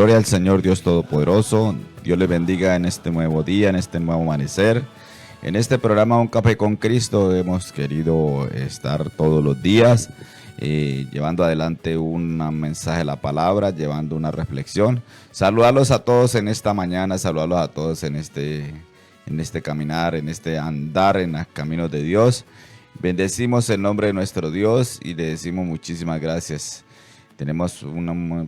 Gloria al Señor Dios Todopoderoso. Dios les bendiga en este nuevo día, en este nuevo amanecer. En este programa Un Café con Cristo hemos querido estar todos los días llevando adelante un mensaje de la palabra, llevando una reflexión. Saludarlos a todos en esta mañana, saludarlos a todos en este caminar, en este andar en los caminos de Dios. Bendecimos el nombre de nuestro Dios y le decimos muchísimas gracias. Tenemos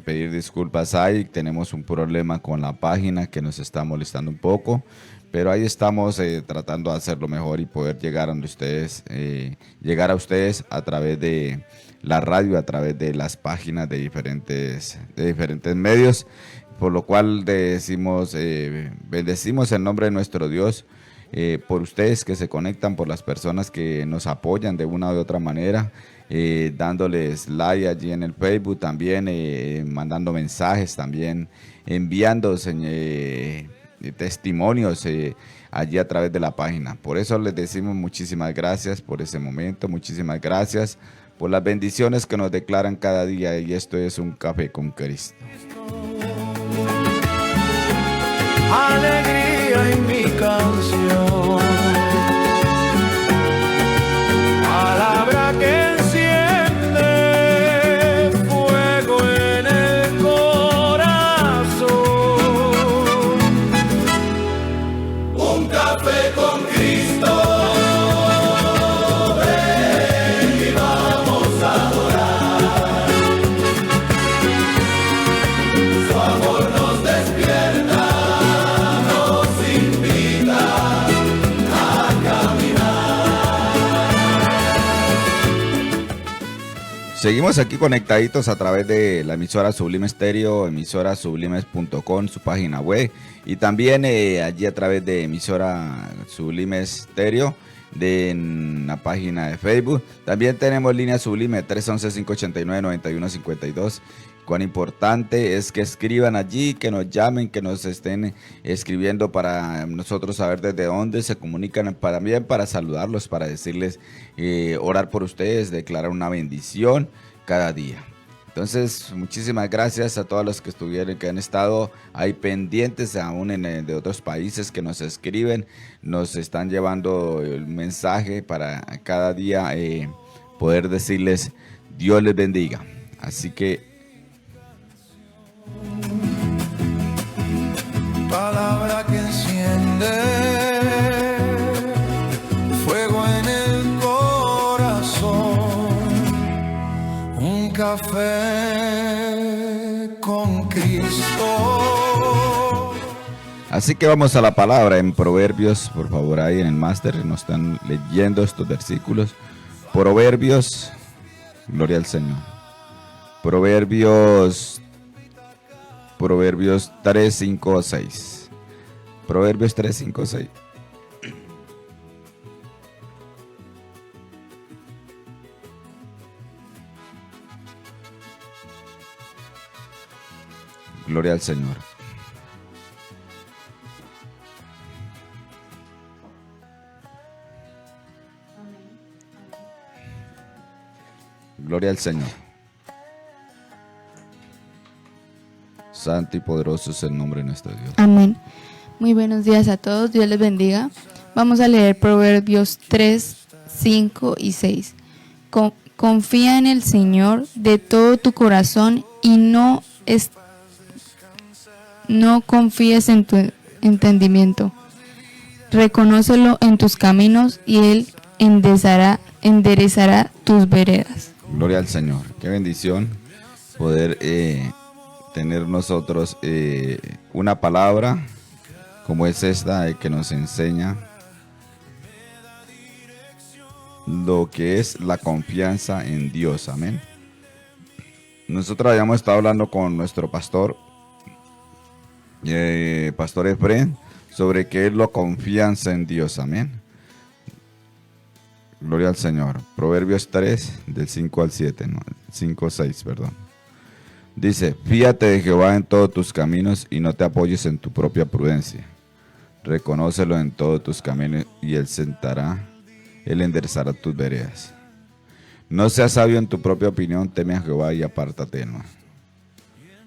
pedir disculpas ahí, tenemos un problema con la página que nos está molestando un poco, pero ahí estamos tratando de hacerlo mejor y poder llegar a ustedes a través de la radio, a través de las páginas de diferentes medios, por lo cual bendecimos el nombre de nuestro Dios por ustedes que se conectan, por las personas que nos apoyan de una u otra manera. Dándoles like allí en el Facebook, también mandando mensajes, también enviando testimonios allí a través de la página. Por eso les decimos muchísimas gracias por ese momento, muchísimas gracias por las bendiciones que nos declaran cada día, y esto es Un Café con Cristo. Alegría en mi canción, palabra que Seguimos aquí conectaditos a través de la emisora Sublime Estéreo, emisorasublimes.com, su página web, y también allí a través de emisora Sublime Estéreo, en la página de Facebook. También tenemos línea Sublime 311-589-9152. Cuán importante es que escriban allí, que nos llamen, que nos estén escribiendo para nosotros saber desde dónde se comunican, también para saludarlos, para decirles, orar por ustedes, declarar una bendición cada día. Entonces, muchísimas gracias a todos los que han estado ahí pendientes, aún de otros países que nos escriben, nos están llevando el mensaje para cada día poder decirles, Dios les bendiga. Así que palabra que enciende fuego en el corazón, un café con Cristo. Así que vamos a la palabra en Proverbios, por favor, ahí en el máster nos están leyendo estos versículos. Proverbios, gloria al Señor. Proverbios 3, 5, 6. Proverbios 3, 5, 6. Gloria al Señor. Gloria al Señor. Santo y poderoso es el nombre de nuestro Dios. Amén. Muy buenos días a todos. Dios les bendiga. Vamos a leer Proverbios 3, 5 y 6. Confía en el Señor de todo tu corazón y no confíes en tu entendimiento. Reconócelo en tus caminos y Él enderezará tus veredas. Gloria al Señor. Qué bendición poder tener nosotros una palabra como es esta que nos enseña lo que es la confianza en Dios. Amén. Nosotros habíamos estado hablando con nuestro pastor Efraín, sobre qué es la confianza en Dios. Amén. Gloria al Señor. Proverbios 3, del 5 al 7, no, 5, 6, perdón. Dice, fíate de Jehová en todos tus caminos y no te apoyes en tu propia prudencia. Reconócelo en todos tus caminos y Él enderezará tus veredas. No seas sabio en tu propia opinión, teme a Jehová y apártate de él.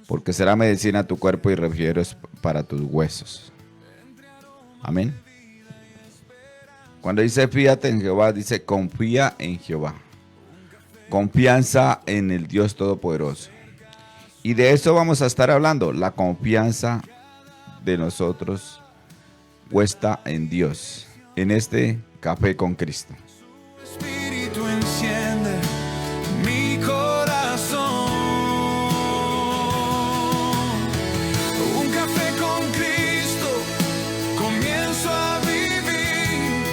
porque será medicina a tu cuerpo y refrigerios para tus huesos. Amén. Cuando dice fíate en Jehová, dice confía en Jehová. Confianza en el Dios Todopoderoso. Y de eso vamos a estar hablando, la confianza de nosotros puesta en Dios, en este Café con Cristo. Espíritu enciende mi corazón. Un café con Cristo, comienzo a vivir.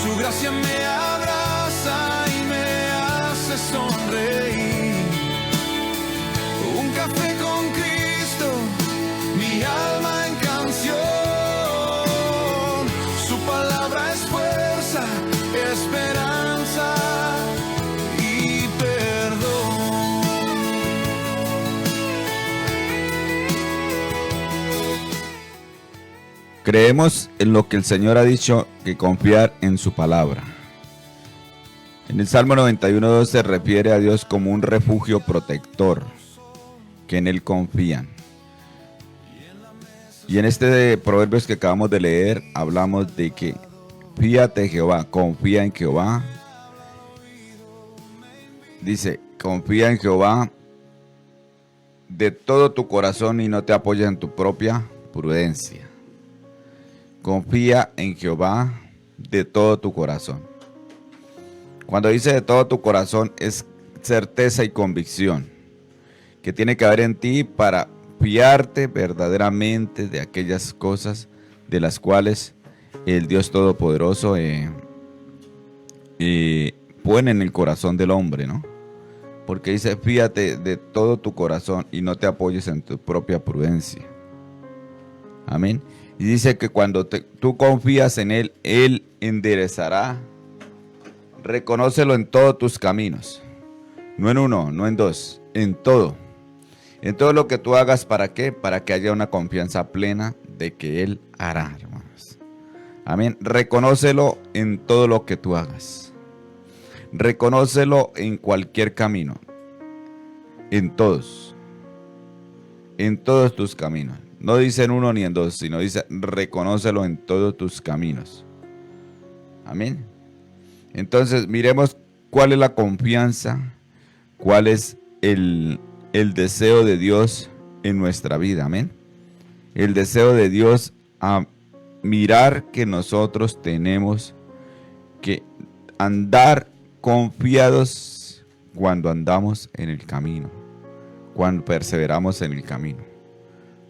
Su gracia me abraza y me hace sonreír. Un café con Cristo, mi alma en canción. Su palabra es fuerza, esperanza y perdón. Creemos en lo que el Señor ha dicho, que confiar en su palabra. En el Salmo 91:2 se refiere a Dios como un refugio protector, que en Él confían. Y en este de Proverbios que acabamos de leer, hablamos de que fíate Jehová, confía en Jehová. Dice, confía en Jehová de todo tu corazón y no te apoyes en tu propia prudencia. Confía en Jehová de todo tu corazón. Cuando dice de todo tu corazón es certeza y convicción que tiene que haber en ti para fiarte verdaderamente de aquellas cosas de las cuales el Dios Todopoderoso pone en el corazón del hombre, ¿no? Porque dice, fíate de todo tu corazón y no te apoyes en tu propia prudencia. Amén. Y dice que cuando tú confías en Él, Él enderezará. Reconócelo en todos tus caminos. No en uno, no en dos, en todo. En todo lo que tú hagas, ¿para qué? Para que haya una confianza plena de que Él hará, hermanos. Amén. Reconócelo en todo lo que tú hagas. Reconócelo en cualquier camino. En todos. En todos tus caminos. No dice en uno ni en dos, sino dice reconócelo en todos tus caminos. Amén. Entonces, miremos cuál es la confianza, cuál es el deseo de Dios en nuestra vida. Amén. El deseo de Dios a mirar que nosotros tenemos que andar confiados cuando andamos en el camino, cuando perseveramos en el camino,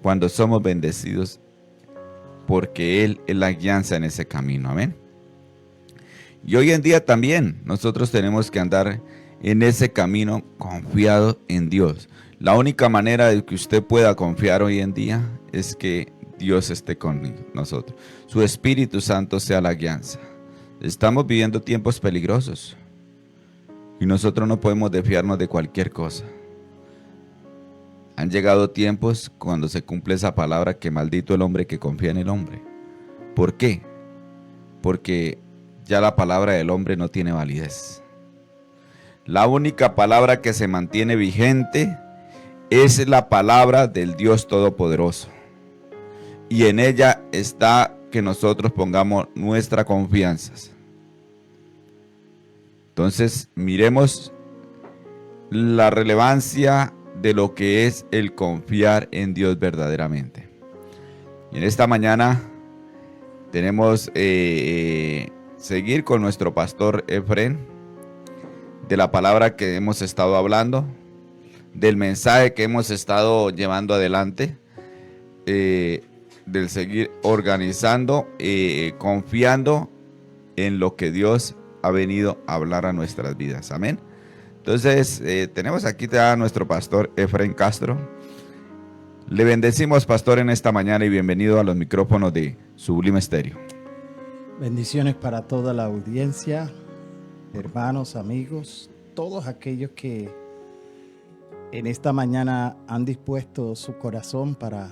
cuando somos bendecidos, porque Él es la guianza en ese camino. Amén. Y hoy en día también nosotros tenemos que andar en ese camino confiado en Dios. La única manera de que usted pueda confiar hoy en día es que Dios esté con nosotros. Su Espíritu Santo sea la guianza. Estamos viviendo tiempos peligrosos y nosotros no podemos desfiarnos de cualquier cosa. Han llegado tiempos cuando se cumple esa palabra que maldito el hombre que confía en el hombre. ¿Por qué? Porque ya la palabra del hombre no tiene validez. La única palabra que se mantiene vigente es la palabra del Dios Todopoderoso. Y en ella está que nosotros pongamos nuestra confianza. Entonces, miremos la relevancia de lo que es el confiar en Dios verdaderamente. Y en esta mañana tenemos seguir con nuestro pastor Efren, de la palabra que hemos estado hablando, del mensaje que hemos estado llevando adelante, del seguir organizando, confiando en lo que Dios ha venido a hablar a nuestras vidas. Amén. Entonces, tenemos aquí a nuestro pastor Efren Castro. Le bendecimos, pastor, en esta mañana y bienvenido a los micrófonos de Sublime Estéreo. Bendiciones para toda la audiencia, hermanos, amigos, todos aquellos que en esta mañana han dispuesto su corazón para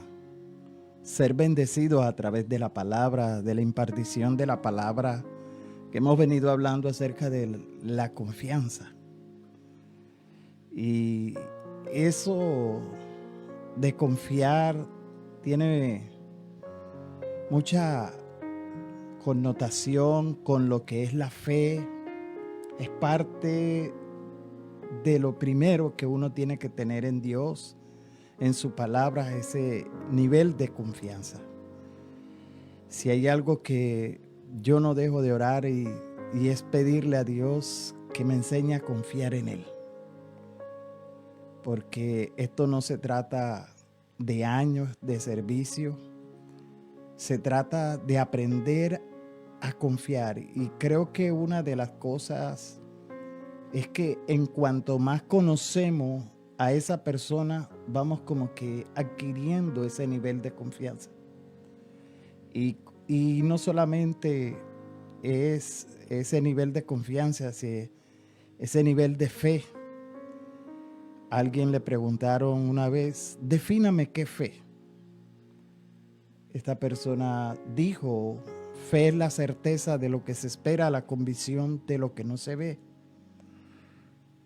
ser bendecidos a través de la palabra, de la impartición de la palabra que hemos venido hablando acerca de la confianza. Y eso de confiar tiene mucha connotación con lo que es la fe. Es parte de lo primero que uno tiene que tener en Dios, en su palabra, ese nivel de confianza. Si hay algo que yo no dejo de orar y es pedirle a Dios que me enseñe a confiar en Él. Porque esto no se trata de años de servicio, se trata de aprender a confiar. Y creo que una de las cosas es que en cuanto más conocemos a esa persona, vamos como que adquiriendo ese nivel de confianza. Y no solamente es ese nivel de confianza, ese nivel de fe. A alguien le preguntaron una vez, defíname qué fe. Esta persona dijo, fe es la certeza de lo que se espera, la convicción de lo que no se ve.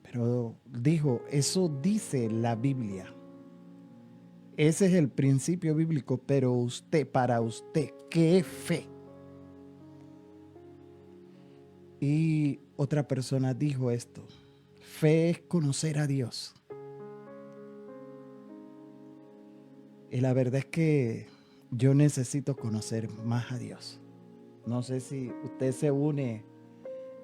Pero dijo, eso dice la Biblia. Ese es el principio bíblico, pero para usted, ¿qué es fe? Y otra persona dijo esto, fe es conocer a Dios. Y la verdad es que yo necesito conocer más a Dios. No sé si usted se une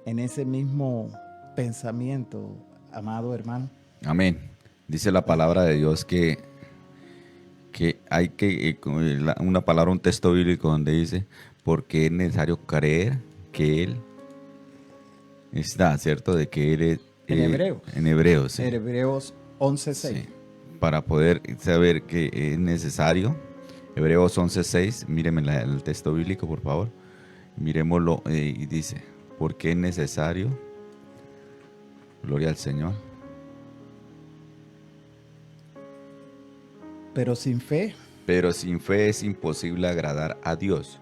en ese mismo pensamiento, amado hermano. Amén. Dice la palabra de Dios que hay una palabra, un texto bíblico donde dice, porque es necesario creer que Él está, ¿cierto? De que Él es... En Hebreos. En Hebreos, sí. Hebreos 11:6. Sí. Para poder saber que es necesario. Hebreos 11:6, míreme el texto bíblico, por favor. Miremoslo y dice, porque es necesario, gloria al Señor. Pero sin fe es imposible agradar a Dios,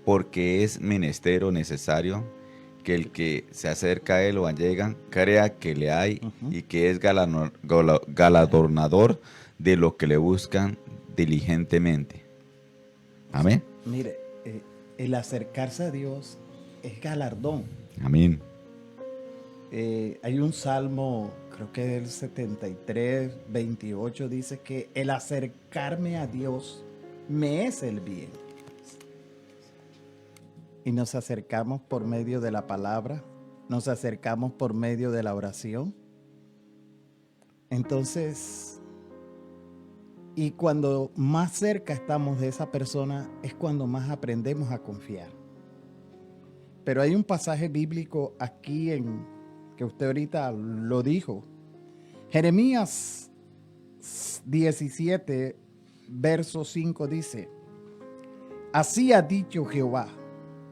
porque es menester o necesario que el que se acerca a Él o allega, crea que le hay y que es galardonador de lo que le buscan diligentemente. Amén. Mire, el acercarse a Dios es galardón. Amén. Hay un salmo, creo que es el 73, 28, dice que el acercarme a Dios me es el bien. Y nos acercamos por medio de la palabra, nos acercamos por medio de la oración. Entonces, y cuando más cerca estamos de esa persona, es cuando más aprendemos a confiar. Pero hay un pasaje bíblico aquí que usted ahorita lo dijo. Jeremías 17, verso 5 dice, así ha dicho Jehová.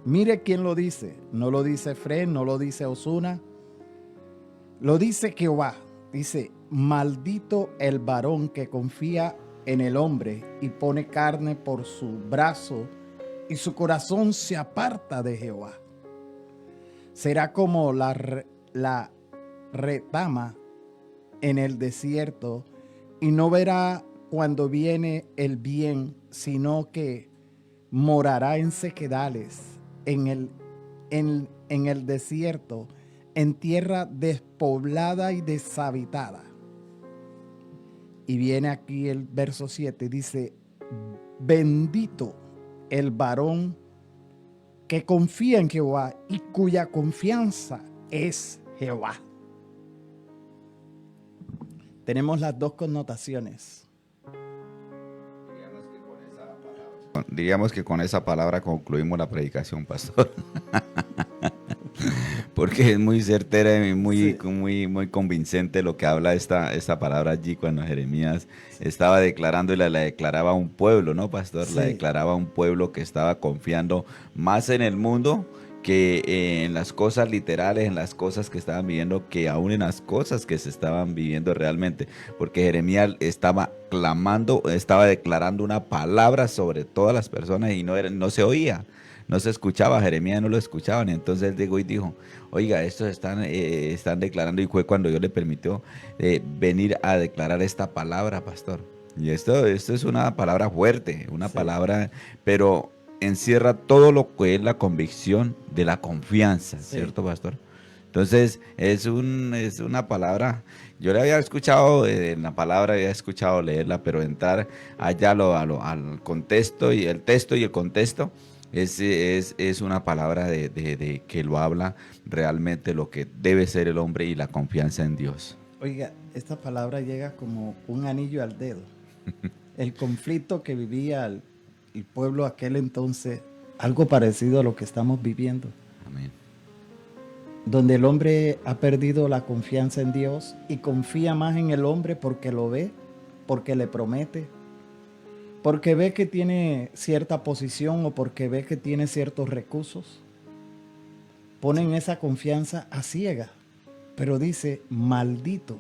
Mire quién lo dice. No lo dice Fred, no lo dice Osuna. Lo dice Jehová. Dice, maldito el varón que confía en el hombre y pone carne por su brazo y su corazón se aparta de Jehová. Será como la retama en el desierto y no verá cuando viene el bien, sino que morará en sequedales, en el desierto, en tierra despoblada y deshabitada. Y viene aquí el verso 7, dice, bendito el varón que confía en Jehová y cuya confianza es Jehová. Tenemos las dos connotaciones. Diríamos que con esa palabra concluimos la predicación, pastor. Porque es muy certera y muy convincente lo que habla esta palabra allí cuando Jeremías estaba declarando y la declaraba a un pueblo, ¿no, pastor? Sí. La declaraba a un pueblo que estaba confiando más en el mundo que en las cosas literales, en las cosas que estaban viviendo, que aún en las cosas que se estaban viviendo realmente. Porque Jeremías estaba clamando, estaba declarando una palabra sobre todas las personas y no se oía. No se escuchaba, Jeremías no lo escuchaban. Entonces él llegó y dijo, oiga, estos están declarando, y fue cuando Dios le permitió venir a declarar esta palabra, pastor. Y esto es una palabra fuerte, una Sí. palabra, pero encierra todo lo que es la convicción de la confianza, Sí. ¿cierto, pastor? Entonces, es una palabra, yo le había escuchado la palabra, había escuchado leerla, pero entrar allá al contexto y el texto y el contexto es una palabra de que lo habla realmente lo que debe ser el hombre y la confianza en Dios. Oiga, esta palabra llega como un anillo al dedo. El conflicto que vivía el pueblo aquel entonces, algo parecido a lo que estamos viviendo, Amén. donde el hombre ha perdido la confianza en Dios y confía más en el hombre porque lo ve, porque le promete, porque ve que tiene cierta posición o porque ve que tiene ciertos recursos. Ponen esa confianza a ciega, pero dice, maldito.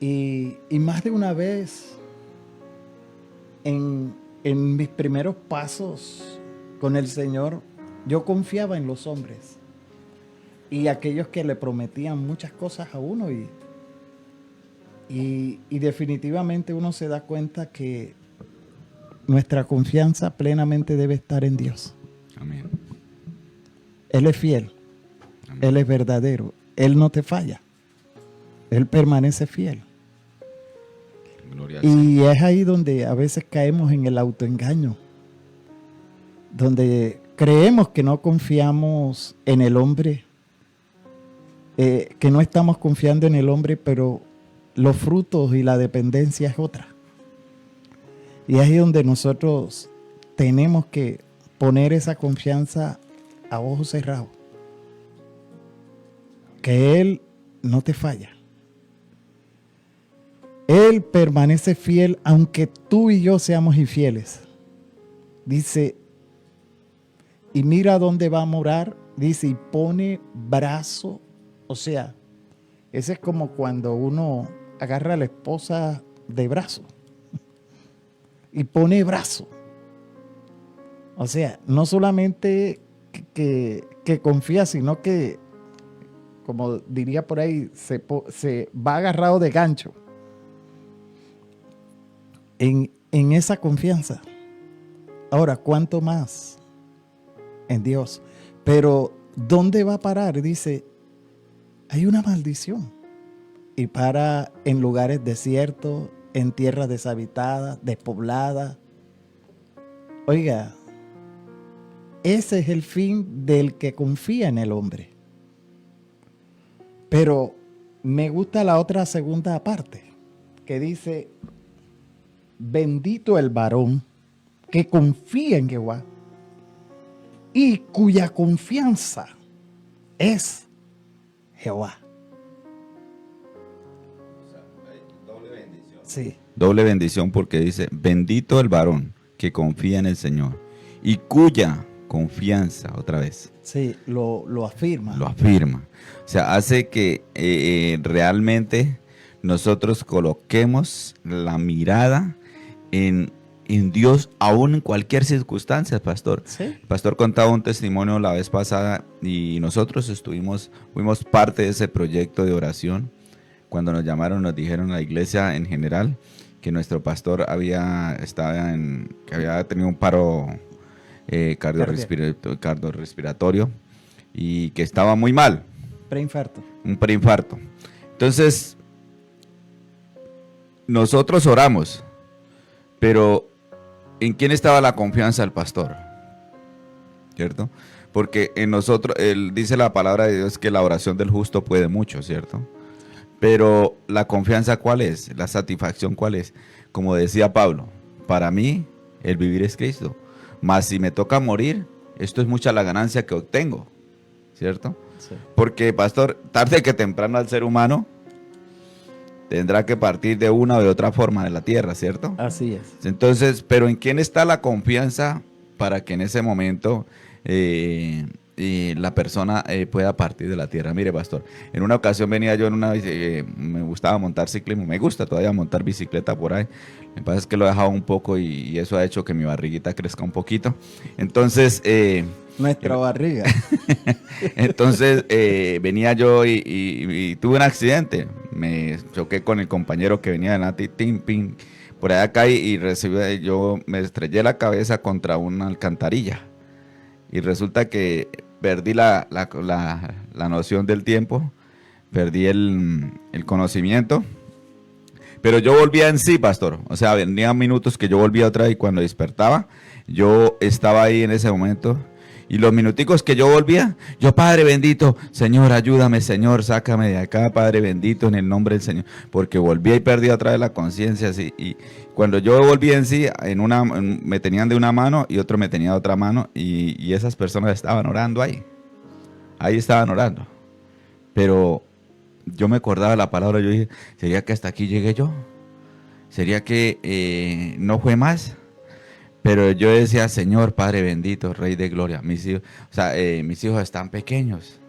Y más de una vez, en mis primeros pasos con el Señor, yo confiaba en los hombres y aquellos que le prometían muchas cosas a uno y definitivamente uno se da cuenta que nuestra confianza plenamente debe estar en Dios. Amén. Él es fiel, Amén. Él es verdadero, Él no te falla, Él permanece fiel. Gloria al Señor. Y es ahí donde a veces caemos en el autoengaño, donde creemos que no confiamos en el hombre, que no estamos confiando en el hombre, pero los frutos y la dependencia es otra. Y es ahí donde nosotros tenemos que poner esa confianza a ojos cerrados, que Él no te falla. Él permanece fiel aunque tú y yo seamos infieles. Dice, y mira dónde va a morar, dice, y pone brazo. O sea, ese es como cuando uno agarra a la esposa de brazo y pone brazo. O sea, no solamente que confía, sino que, como diría por ahí, se va agarrado de gancho. En esa confianza. Ahora, ¿cuánto más en Dios? Pero, ¿dónde va a parar? Dice, hay una maldición. Y para en lugares desiertos, en tierras deshabitadas, despobladas. Oiga, ese es el fin del que confía en el hombre. Pero me gusta la otra segunda parte, que dice, bendito el varón que confía en Jehová y cuya confianza es Jehová. Sí, Doble bendición porque dice, bendito el varón que confía en el Señor y cuya confianza, otra vez, sí, lo afirma. lo afirma. O sea, hace que realmente nosotros coloquemos la mirada en Dios, aún en cualquier circunstancia, pastor. Sí, El pastor contaba un testimonio la vez pasada y nosotros fuimos parte de ese proyecto de oración. Cuando nos llamaron, nos dijeron a la iglesia en general que nuestro pastor que había tenido un paro cardiorrespiratorio y que estaba muy mal, preinfarto. un preinfarto. Entonces, nosotros oramos, pero ¿en quién estaba la confianza del pastor? ¿Cierto? Porque en nosotros, dice la palabra de Dios que la oración del justo puede mucho, ¿cierto? Pero la confianza, ¿cuál es? La satisfacción, ¿cuál es? Como decía Pablo, para mí el vivir es Cristo. Mas si me toca morir, esto es mucha la ganancia que obtengo, ¿cierto? Sí. Porque, pastor, tarde que temprano al ser humano tendrá que partir de una o de otra forma de la tierra, ¿cierto? Así es. Entonces, pero ¿en quién está la confianza para que en ese momento la persona pueda partir de la tierra? Mire, pastor, en una ocasión venía yo me gustaba montar ciclismo, me gusta todavía montar bicicleta por ahí. Lo que pasa es que lo he dejado un poco y eso ha hecho que mi barriguita crezca un poquito. Entonces, Nuestra barriga. entonces venía yo y tuve un accidente. me choqué con el compañero que venía delante y tim, pim, por allá caí y yo me estrellé la cabeza contra una alcantarilla. Y resulta que perdí la noción del tiempo, perdí el conocimiento. Pero yo volvía en sí, pastor. O sea, venía minutos que yo volvía otra vez y cuando despertaba, yo estaba ahí en ese momento. Y los minuticos que yo volvía, yo, Padre bendito, Señor, ayúdame, Señor, sácame de acá, Padre bendito, en el nombre del Señor. Porque volvía y perdía otra vez la conciencia. ¿sí? Y cuando yo volvía en sí, me tenían de una mano y otro me tenía de otra mano. Y esas personas estaban orando ahí. Ahí estaban orando. Pero yo me acordaba de la palabra, yo dije, ¿sería que hasta aquí llegué yo? ¿Sería que no fue más? Pero yo decía, Señor, Padre bendito, Rey de gloria, mis hijos están pequeños.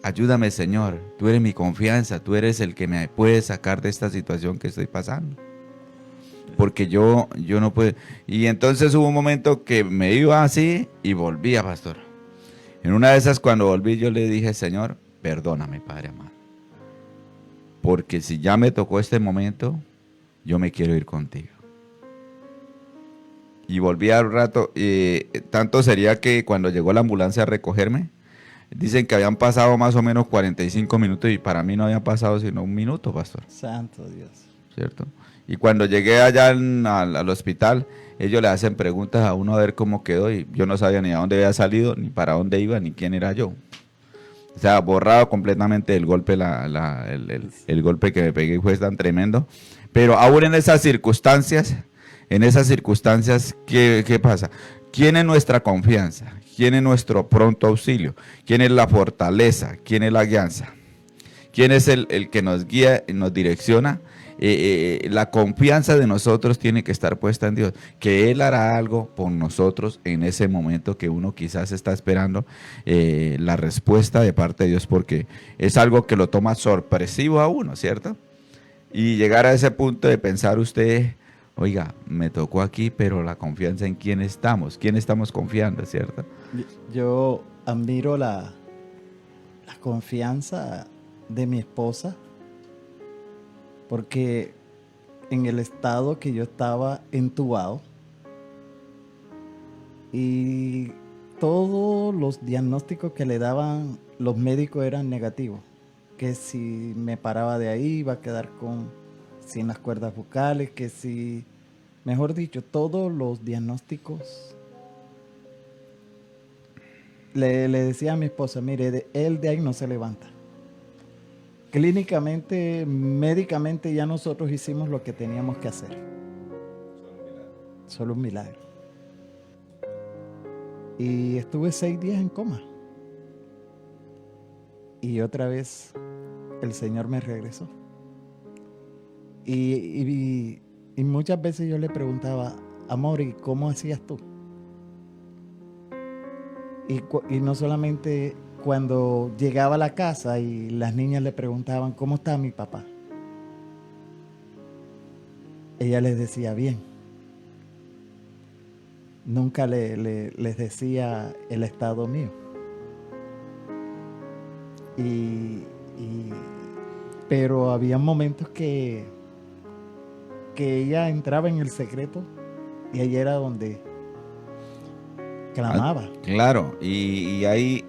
Ayúdame, Señor, tú eres mi confianza, tú eres el que me puede sacar de esta situación que estoy pasando. Porque yo no puedo. Y entonces hubo un momento que me iba así y volvía, pastor. En una de esas, cuando volví, yo le dije, Señor, perdóname, Padre amado. Porque si ya me tocó este momento, yo me quiero ir contigo. Y volví al rato, tanto sería que cuando llegó la ambulancia a recogerme, dicen que habían pasado más o menos 45 minutos y para mí no habían pasado sino un minuto, pastor. Santo Dios. ¿Cierto? Y cuando llegué allá al hospital, ellos le hacen preguntas a uno a ver cómo quedó y yo no sabía ni a dónde había salido, ni para dónde iba, ni quién era yo. O sea, borrado completamente del golpe, el golpe que me pegué fue tan tremendo. Pero aún en esas circunstancias, ¿qué pasa? ¿Quién es nuestra confianza? ¿Quién es nuestro pronto auxilio? ¿Quién es la fortaleza? ¿Quién es la guianza? ¿Quién es el que nos guía y nos direcciona? La confianza de nosotros tiene que estar puesta en Dios, que Él hará algo por nosotros en ese momento que uno quizás está esperando la respuesta de parte de Dios, porque es algo que lo toma sorpresivo a uno, ¿cierto? Y llegar a ese punto de pensar usted, oiga, me tocó aquí, pero la confianza en quién estamos confiando, ¿cierto? Yo admiro la confianza de mi esposa, porque en el estado que yo estaba entubado y todos los diagnósticos que le daban los médicos eran negativos, que si me paraba de ahí iba a quedar sin las cuerdas vocales, que si, mejor dicho, todos los diagnósticos. Le decía a mi esposa, mire, él de ahí no se levanta. Clínicamente, médicamente ya nosotros hicimos lo que teníamos que hacer. Solo un milagro. Y estuve 6 días en coma. Y otra vez el Señor me regresó. Y muchas veces yo le preguntaba, amor, ¿y cómo hacías tú? Y no solamente cuando llegaba a la casa y las niñas le preguntaban, ¿cómo está mi papá? Ella les decía, bien. Nunca les decía el estado mío. Pero había momentos que ella entraba en el secreto y ahí era donde clamaba. Claro, y hay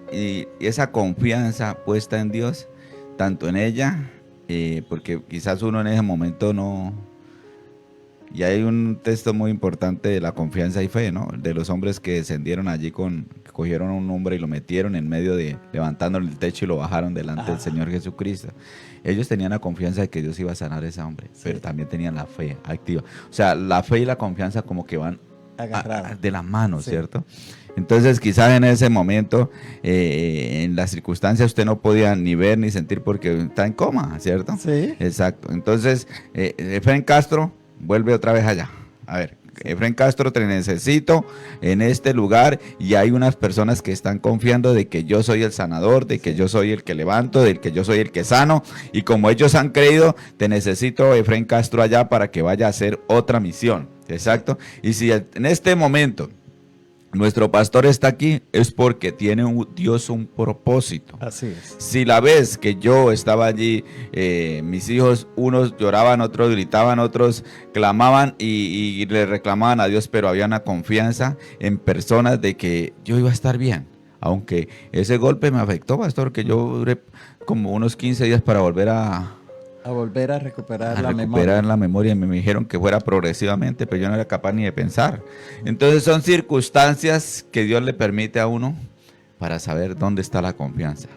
esa confianza puesta en Dios, tanto en ella, porque quizás uno en ese momento no. Y hay un texto muy importante de la confianza y fe, ¿no? De los hombres que descendieron allí que cogieron a un hombre y lo metieron en medio levantándole el techo y lo bajaron delante del Señor Jesucristo. Ellos tenían la confianza de que Dios iba a sanar a ese hombre, sí, pero también tenían la fe activa. O sea, la fe y la confianza como que van de la mano, sí, ¿cierto? Entonces quizás en ese momento, en las circunstancias usted no podía ni ver ni sentir porque está en coma, ¿cierto? Sí. Exacto. Entonces, Efraín Castro vuelve otra vez allá. A ver, Efraín Castro, te necesito en este lugar y hay unas personas que están confiando de que yo soy el sanador, de que yo soy el que levanto, de que yo soy el que sano, y como ellos han creído, te necesito, Efraín Castro, allá para que vaya a hacer otra misión. Exacto. Y si en este momento nuestro pastor está aquí es porque tiene Dios un propósito. Así es. Si la vez que yo estaba allí, mis hijos, unos lloraban, otros gritaban, otros clamaban y le reclamaban a Dios, pero había una confianza en personas de que yo iba a estar bien. Aunque ese golpe me afectó, pastor, que yo duré como unos 15 días para volver a volver a recuperar la recuperar memoria. la memoria. Me dijeron que fuera progresivamente, pero yo no era capaz ni de pensar. Entonces son circunstancias que Dios le permite a uno para saber dónde está la confianza,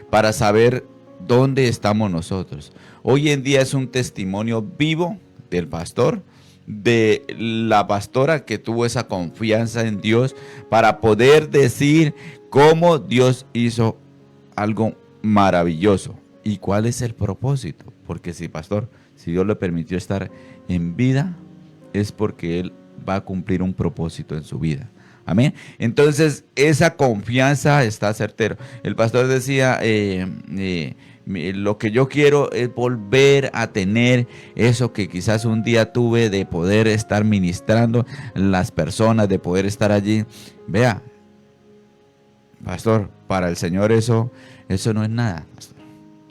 para saber dónde estamos nosotros. Hoy en día es un testimonio vivo del pastor, de la pastora que tuvo esa confianza en Dios para poder decir cómo Dios hizo algo maravilloso. ¿Y cuál es el propósito? Porque si, pastor, si Dios le permitió estar en vida, es porque Él va a cumplir un propósito en su vida. Amén. Entonces, esa confianza está certero. El pastor decía, lo que yo quiero es volver a tener eso que quizás un día tuve, de poder estar ministrando las personas, de poder estar allí. Vea, pastor, para el Señor eso no es nada, pastor.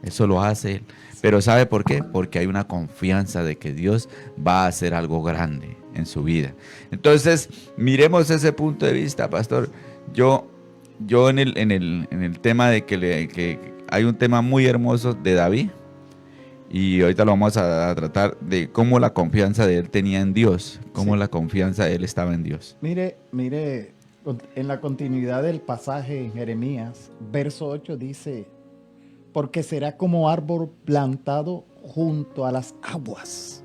Eso lo hace Él. Pero ¿sabe por qué? Porque hay una confianza de que Dios va a hacer algo grande en su vida. Entonces, miremos ese punto de vista, pastor. Yo en el tema de que hay un tema muy hermoso de David, y ahorita lo vamos a tratar, de cómo la confianza de él tenía en Dios, cómo la confianza de él estaba en Dios. Mire, en la continuidad del pasaje en Jeremías, verso 8 dice: porque será como árbol plantado junto a las aguas.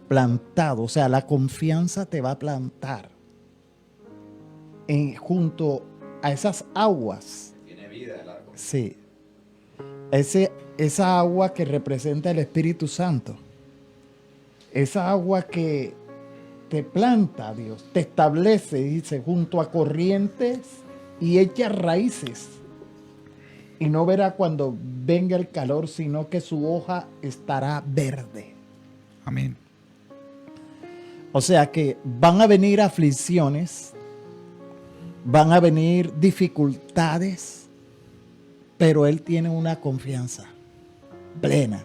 Plantado, o sea, la confianza te va a plantar junto a esas aguas. Tiene vida el árbol. Sí. Esa agua que representa el Espíritu Santo. Esa agua que te planta, Dios, te establece, dice, junto a corrientes y echa raíces. Y no verá cuando venga el calor, sino que su hoja estará verde. Amén. O sea que van a venir aflicciones, van a venir dificultades, pero él tiene una confianza plena,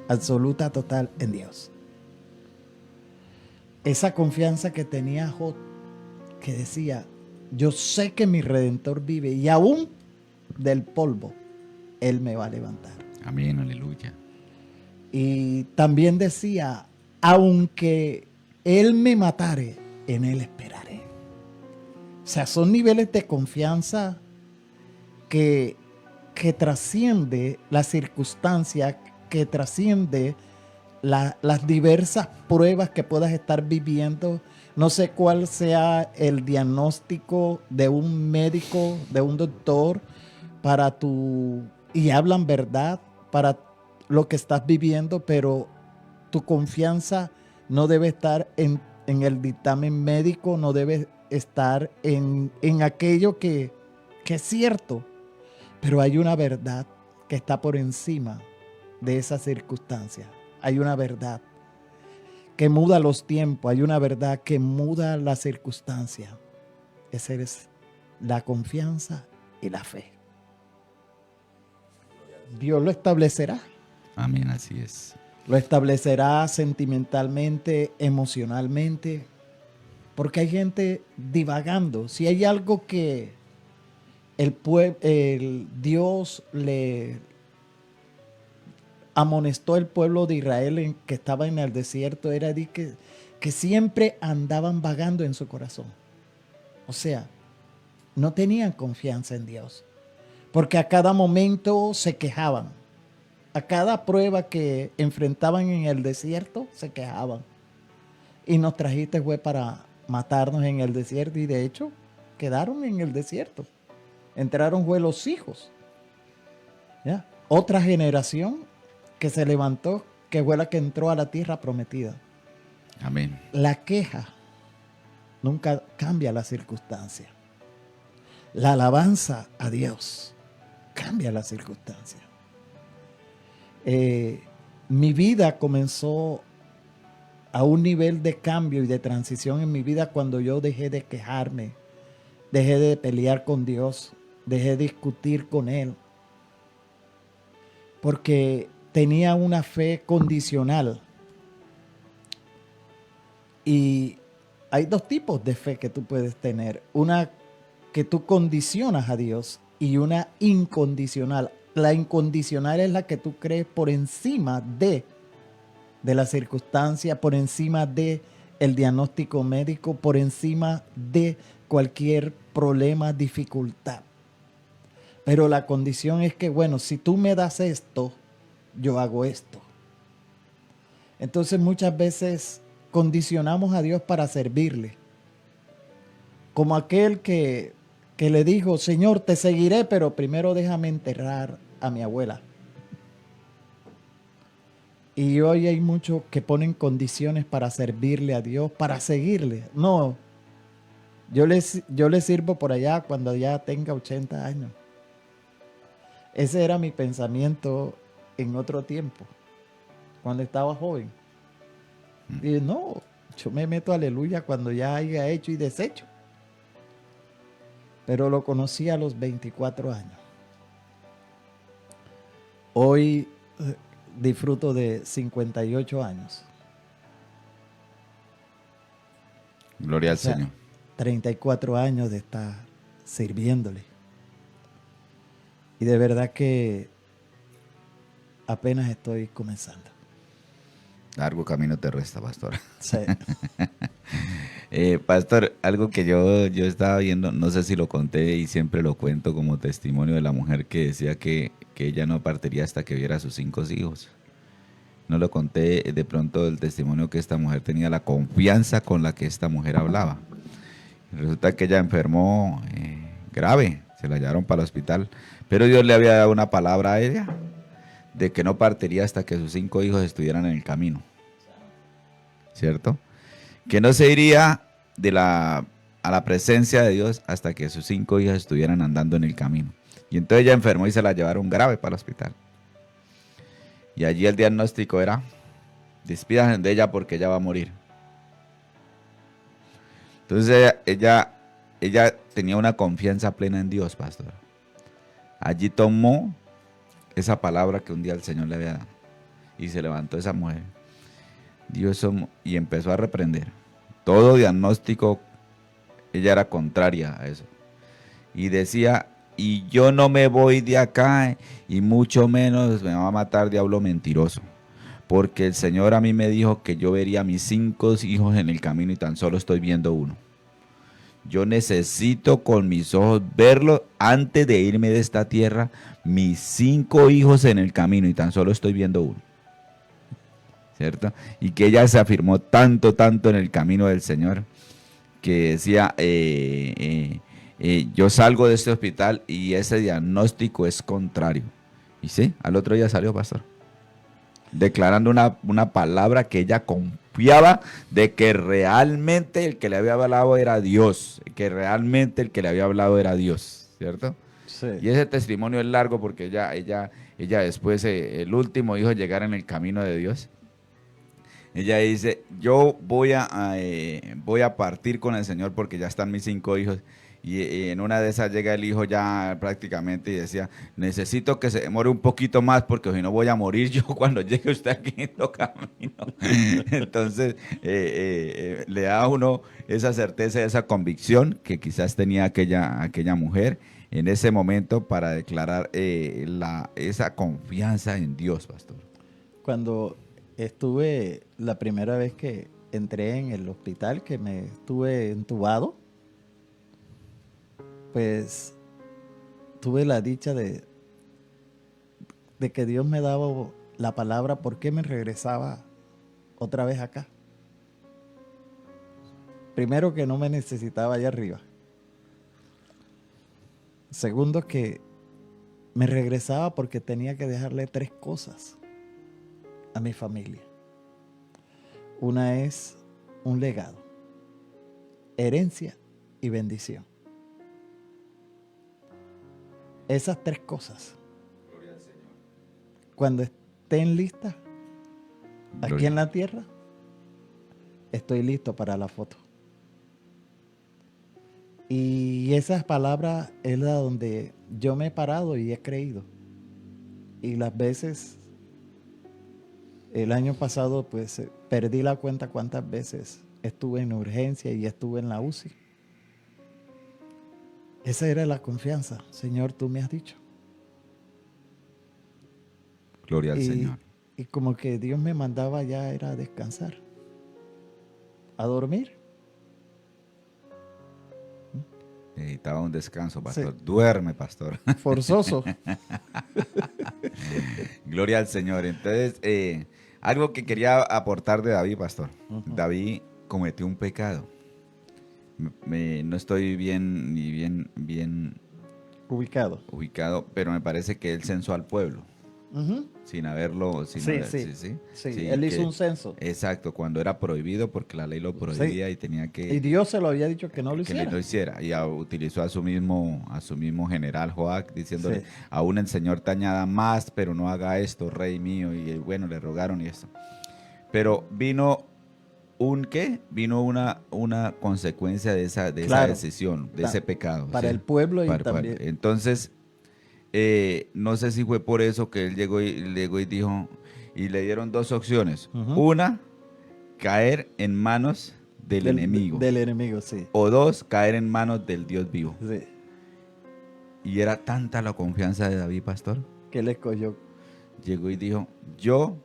absoluta, total en Dios. Esa confianza que tenía Job, que decía: yo sé que mi Redentor vive y aún del polvo Él me va a levantar. Amén, aleluya. Y también decía: aunque Él me matare, en Él esperaré. O sea, son niveles de confianza que trasciende la circunstancia, que trasciende las diversas pruebas que puedas estar viviendo. No sé cuál sea el diagnóstico de un médico, de un doctor, y hablan verdad para lo que estás viviendo, pero tu confianza no debe estar en el dictamen médico, no debe estar en aquello que es cierto, pero hay una verdad que está por encima de esa circunstancia. Hay una verdad que muda los tiempos, hay una verdad que muda la circunstancia. Esa es la confianza y la fe. Dios lo establecerá. Amén, así es. Lo establecerá sentimentalmente, emocionalmente, porque hay gente divagando. Si hay algo que el Dios le amonestó al pueblo de Israel que estaba en el desierto, era de que siempre andaban vagando en su corazón. O sea, no tenían confianza en Dios, porque a cada momento se quejaban. A cada prueba que enfrentaban en el desierto, se quejaban. Y nos trajiste, fue para matarnos en el desierto. Y de hecho, quedaron en el desierto. Entraron, fue los hijos. ¿Ya? Otra generación que se levantó, que fue la que entró a la tierra prometida. Amén. La queja nunca cambia la circunstancia. La alabanza a Dios cambia la circunstancia. Mi vida comenzó a un nivel de cambio y de transición en mi vida cuando yo dejé de quejarme, dejé de pelear con Dios, dejé de discutir con Él, porque tenía una fe condicional. Y hay dos tipos de fe que tú puedes tener. Una que tú condicionas a Dios y una incondicional. La incondicional es la que tú crees por encima de la circunstancia, por encima de el diagnóstico médico, por encima de cualquier problema, dificultad. Pero la condición es que, bueno, si tú me das esto, yo hago esto. Entonces muchas veces condicionamos a Dios para servirle. Como aquel que le dijo, Señor, te seguiré, pero primero déjame enterrar a mi abuela. Y hoy hay muchos que ponen condiciones para servirle a Dios, para seguirle. No, yo le sirvo por allá cuando ya tenga 80 años. Ese era mi pensamiento en otro tiempo, cuando estaba joven. Y no, yo me meto aleluya cuando ya haya hecho y deshecho. Pero lo conocí a los 24 años. Hoy disfruto de 58 años. Gloria al O sea, Señor. 34 años de estar sirviéndole. Y de verdad que apenas estoy comenzando. Largo camino te resta, pastor. Sí. Pastor, algo que yo estaba viendo, no sé si lo conté y siempre lo cuento como testimonio de la mujer que decía que ella no partiría hasta que viera a sus 5 hijos. No lo conté de pronto el testimonio que esta mujer tenía, la confianza con la que esta mujer hablaba. Resulta que ella enfermó grave, se la llevaron para el hospital, pero Dios le había dado una palabra a ella de que no partiría hasta que sus 5 hijos estuvieran en el camino, ¿cierto? Que no se iría a la presencia de Dios hasta que sus 5 hijos estuvieran andando en el camino. Y entonces ella enfermó y se la llevaron grave para el hospital. Y allí el diagnóstico era, despídanse de ella porque ella va a morir. Entonces ella tenía una confianza plena en Dios, pastor. Allí tomó esa palabra que un día el Señor le había dado y se levantó esa mujer y empezó a reprender todo diagnóstico. Ella era contraria a eso y decía, y yo no me voy de acá y mucho menos me va a matar diablo mentiroso, porque el Señor a mí me dijo que yo vería a mis 5 hijos en el camino y tan solo estoy viendo uno. Yo necesito con mis ojos verlo antes de irme de esta tierra, mis 5 hijos en el camino y tan solo estoy viendo uno. ¿Cierto? Y que ella se afirmó tanto en el camino del Señor, que decía, yo salgo de este hospital y ese diagnóstico es contrario. Y sí, al otro día salió, pastor, declarando una palabra que ella confiaba de que realmente el que le había hablado era Dios, que realmente el que le había hablado era Dios, ¿cierto? Sí. Y ese testimonio es largo porque ella después, el último hijo llegar en el camino de Dios, ella dice, yo voy a partir con el Señor porque ya están mis 5 hijos. Y en una de esas llega el hijo ya prácticamente y decía, necesito que se demore un poquito más porque si no voy a morir yo cuando llegue usted aquí en el camino. Entonces le da a uno esa certeza, esa convicción que quizás tenía aquella mujer en ese momento para declarar esa confianza en Dios, pastor. Cuando estuve la primera vez que entré en el hospital, que me estuve entubado, pues tuve la dicha de que Dios me daba la palabra por qué me regresaba otra vez acá. Primero, que no me necesitaba allá arriba. Segundo, que me regresaba porque tenía que dejarle 3 cosas a mi familia. Una es un legado, herencia y bendición. Esas 3 cosas, cuando estén listas aquí en la tierra, estoy listo para la foto. Y esas palabras es la donde yo me he parado y he creído. Y las veces, el año pasado, pues perdí la cuenta cuántas veces estuve en urgencia y estuve en la UCI. Esa era la confianza. Señor, tú me has dicho. Gloria al Señor. Y como que Dios me mandaba ya era a descansar, a dormir. Necesitaba un descanso, pastor. Sí. Duerme, pastor. Forzoso. Gloria al Señor. Entonces, algo que quería aportar de David, pastor. Ujú. David cometió un pecado. No estoy bien Ubicado. ubicado, pero me parece que él censó al pueblo Ujú. sin haberlo. Sin Sí, haber- sí. Sí, Sí, él hizo que- un censo. Exacto, cuando era prohibido, porque la ley lo prohibía y tenía Y que Dios se lo había dicho que no lo que hiciera. lo hiciera. Y utilizó a su mismo general Joac, diciéndole, Sí. aún el Señor te añada más, pero no haga esto, rey mío. Y bueno, le rogaron y esto. Pero vino vino una consecuencia de esa Claro. decisión, de Pa- ese pecado. para ¿sí? el pueblo y Para- también. Entonces, no sé si fue por eso que él llegó y dijo, y le dieron dos opciones. Ujú. Una, caer en manos del enemigo. Del enemigo, sí. O dos, caer en manos del Dios vivo. Sí. Y era tanta la confianza de David, pastor, Que él escogió. llegó y dijo, yo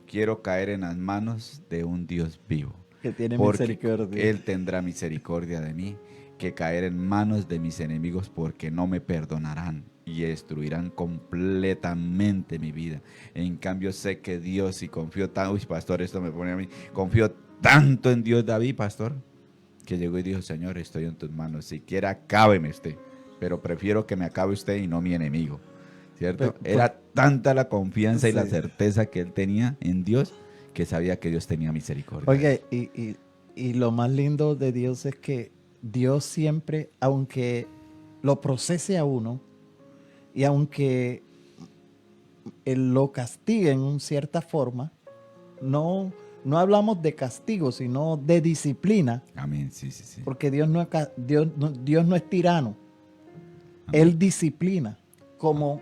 quiero caer en las manos de un Dios vivo. Que tiene Porque misericordia. Él tendrá misericordia de mí, que caer en manos de mis enemigos porque no me perdonarán y destruirán completamente mi vida. En cambio sé que Dios, y confío tanto, uy, pastor, esto me pone a mí, confío tanto en Dios, David, pastor, que llegó y dijo, Señor, estoy en tus manos, siquiera acábeme usted, pero prefiero que me acabe usted y no mi enemigo, ¿cierto? Era tanta la confianza y la Sí. certeza que él tenía en Dios, que sabía que Dios tenía misericordia. Oye, y lo más lindo de Dios es que Dios siempre, aunque lo procese a uno y aunque Él lo castigue en cierta forma, no hablamos de castigo, sino de disciplina, Amén, sí, sí, sí. porque Dios no es tirano. Amén. Él disciplina, como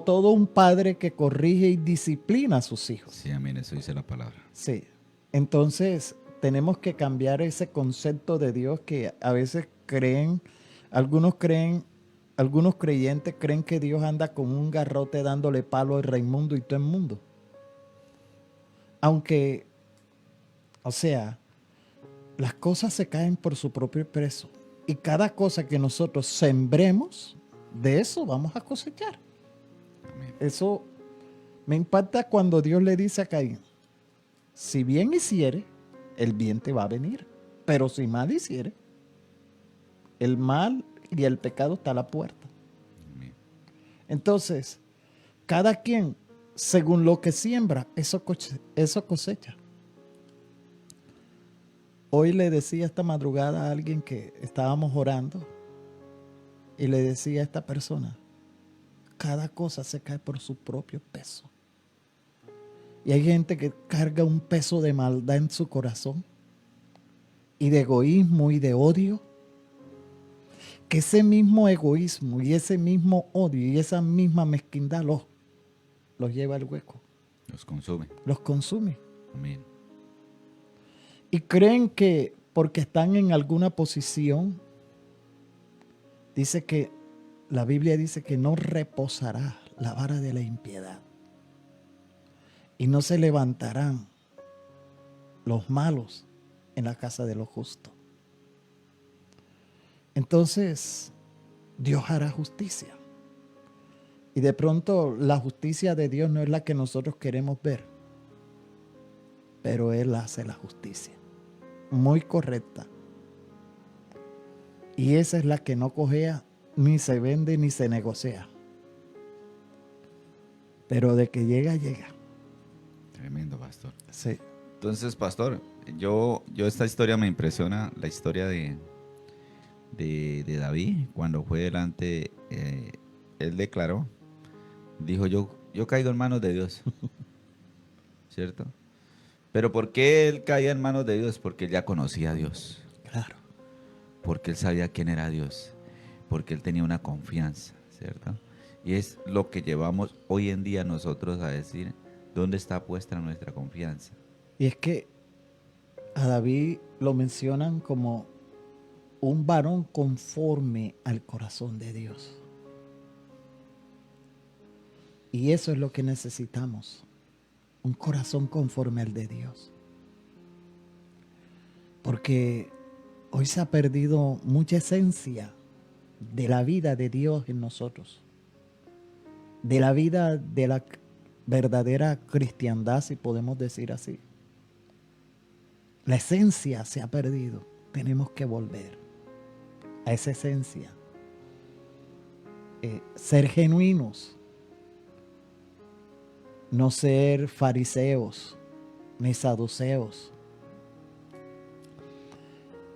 todo un padre que corrige y disciplina a sus hijos. Sí, amén, eso dice la palabra. Sí. Entonces, tenemos que cambiar ese concepto de Dios que a veces algunos creyentes creen que Dios anda con un garrote dándole palo al Raimundo y todo el mundo. Aunque, o sea, las cosas se caen por su propio peso. Y cada cosa que nosotros sembremos, de eso vamos a cosechar. Amén. Eso me impacta cuando Dios le dice a Caín, si bien hiciere, el bien te va a venir. Pero si mal hiciere, el mal y el pecado está a la puerta. Amén. Entonces, cada quien, según lo que siembra, eso cosecha. Hoy le decía esta madrugada a alguien que estábamos orando y le decía a esta persona, cada cosa se cae por su propio peso. Y hay gente que carga un peso de maldad en su corazón y de egoísmo y de odio, que ese mismo egoísmo y ese mismo odio y esa misma mezquindad los lleva al hueco, Los consume. los consume. Amén. Y creen que porque están en alguna posición, la Biblia dice que no reposará la vara de la impiedad. Y no se levantarán los malos en la casa de los justos. Entonces, Dios hará justicia. Y de pronto la justicia de Dios no es la que nosotros queremos ver, pero Él hace la justicia muy correcta. Y esa es la que no cojea, ni se vende, ni se negocia. Pero de que llega, llega. Tremendo, pastor. Sí. Entonces, pastor, yo esta historia me impresiona, la historia de David, cuando fue delante, él declaró, dijo, yo caigo en manos de Dios, ¿cierto? Pero ¿por qué él caía en manos de Dios? Porque él ya conocía a Dios. Claro. Porque él sabía quién era Dios. Porque él tenía una confianza, ¿cierto? Y es lo que llevamos hoy en día nosotros a decir, ¿dónde está puesta nuestra confianza? Y es que a David lo mencionan como un varón conforme al corazón de Dios. Y eso es lo que necesitamos. Un corazón conforme al de Dios. Porque hoy se ha perdido mucha esencia de la vida de Dios en nosotros. De la vida de la verdadera cristiandad, si podemos decir así. La esencia se ha perdido. Tenemos que volver a esa esencia. Ser genuinos. No ser fariseos ni saduceos.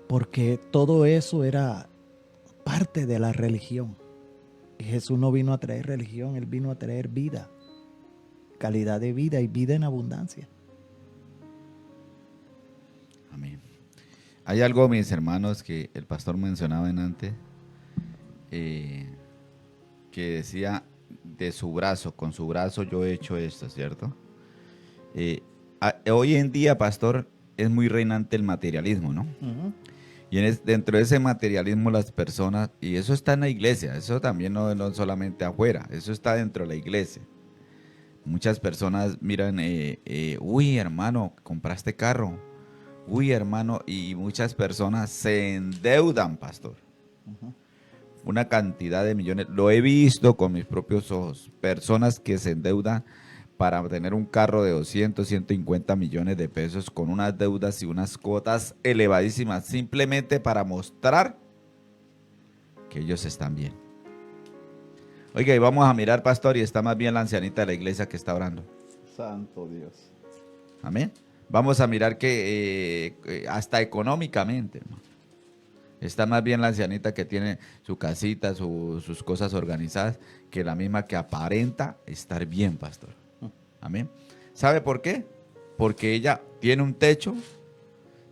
Porque todo eso era parte de la religión. Y Jesús no vino a traer religión, Él vino a traer vida. Calidad de vida y vida en abundancia. Amén. Hay algo, mis hermanos, que el pastor mencionaba en antes, que decía, de su brazo, con su brazo yo he hecho esto, ¿cierto? Hoy en día, pastor, es muy reinante el materialismo, ¿no? Uh-huh. Y dentro de ese materialismo las personas, y eso está en la iglesia, eso también no solamente afuera, eso está dentro de la iglesia. Muchas personas miran, uy, hermano, compraste carro. Uy, hermano, y muchas personas se endeudan, pastor. Uh-huh. Una cantidad de millones. Lo he visto con mis propios ojos. Personas que se endeudan para tener un carro de 200, 150 millones de pesos con unas deudas y unas cuotas elevadísimas, simplemente para mostrar que ellos están bien. Oiga, y vamos a mirar, pastor, y está más bien la ancianita de la iglesia que está orando. Santo Dios. Amén. Vamos a mirar que hasta económicamente, hermano, está más bien la ancianita que tiene su casita, sus cosas organizadas, que la misma que aparenta estar bien, pastor. Amén. ¿Sabe por qué? Porque ella tiene un techo,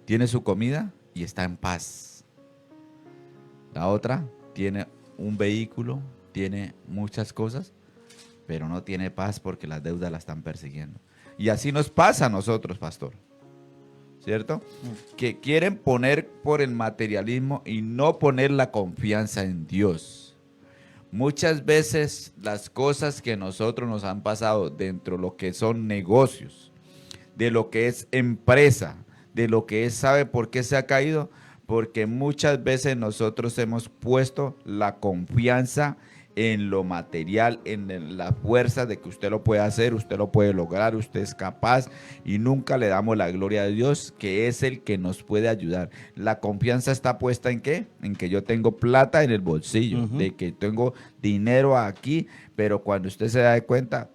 tiene su comida y está en paz. La otra tiene un vehículo, tiene muchas cosas, pero no tiene paz porque las deudas la están persiguiendo. Y así nos pasa a nosotros, pastor. ¿Cierto? Que quieren poner por el materialismo y no poner la confianza en Dios. Muchas veces las cosas que nosotros nos han pasado dentro de lo que son negocios, de lo que es empresa, de lo que es, ¿sabe por qué se ha caído? Porque muchas veces nosotros hemos puesto la confianza en lo material, en la fuerza de que usted lo puede hacer, usted lo puede lograr, usted es capaz, y nunca le damos la gloria a Dios, que es el que nos puede ayudar. La confianza está puesta ¿en qué? En que yo tengo plata en el bolsillo, Uh-huh. de que tengo dinero aquí, pero cuando usted se da cuenta,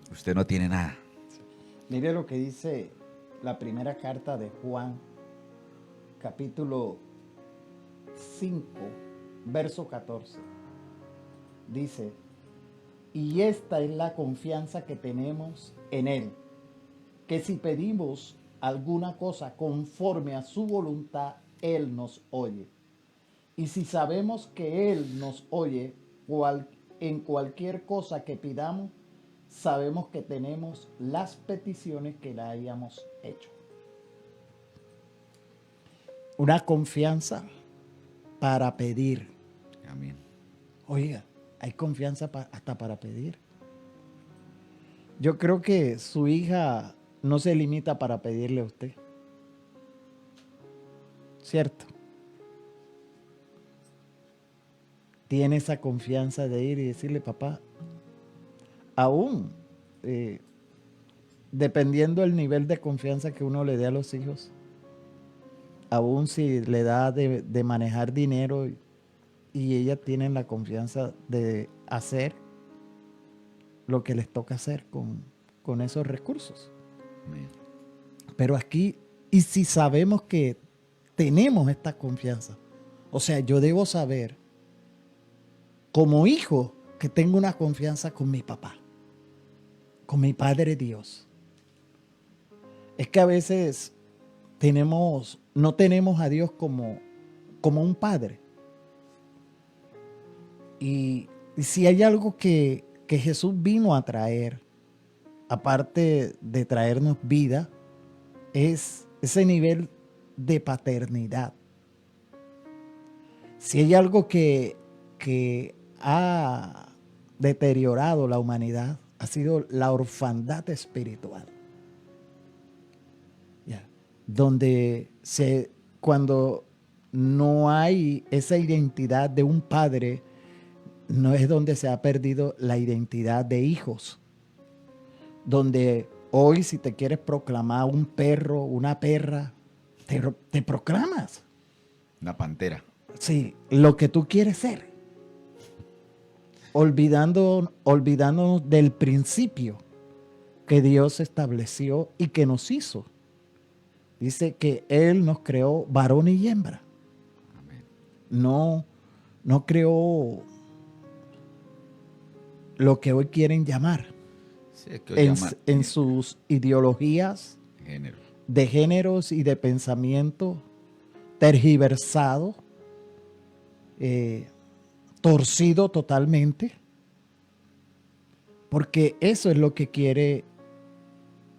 usted no tiene nada. Mire lo que dice la primera carta de Juan, capítulo 5, verso 14. Dice, y esta es la confianza que tenemos en Él, que si pedimos alguna cosa conforme a su voluntad, Él nos oye. Y si sabemos que Él nos oye en cualquier cosa que pidamos, sabemos que tenemos las peticiones que le hayamos hecho. Una confianza para pedir. Amén. Oiga, hay confianza hasta para pedir. Yo creo que su hija no se limita para pedirle a usted. ¿Cierto? Tiene esa confianza de ir y decirle, papá, aún dependiendo del nivel de confianza que uno le dé a los hijos, aún si le da de manejar dinero y ellas tienen la confianza de hacer lo que les toca hacer con esos recursos. Amén. Pero aquí, y si sabemos que tenemos esta confianza, o sea, yo debo saber como hijo que tengo una confianza con mi papá, con mi Padre Dios. es que a veces no tenemos a Dios como un padre. Y si hay algo que Jesús vino a traer, aparte de traernos vida, es ese nivel de paternidad. Si hay algo que ha deteriorado la humanidad, ha sido la orfandad espiritual. Donde cuando no hay esa identidad de un padre, no es donde se ha perdido la identidad de hijos. Donde hoy, si te quieres proclamar un perro, una perra, te proclamas. Una pantera. Sí, lo que tú quieres ser. Olvidándonos del principio que Dios estableció y que nos hizo. Dice que Él nos creó varón y hembra. Amén. No creó lo que hoy quieren llamar. Sí, es que hoy En sus ideologías género. de géneros y de pensamiento tergiversado, torcido totalmente, porque eso es lo que quiere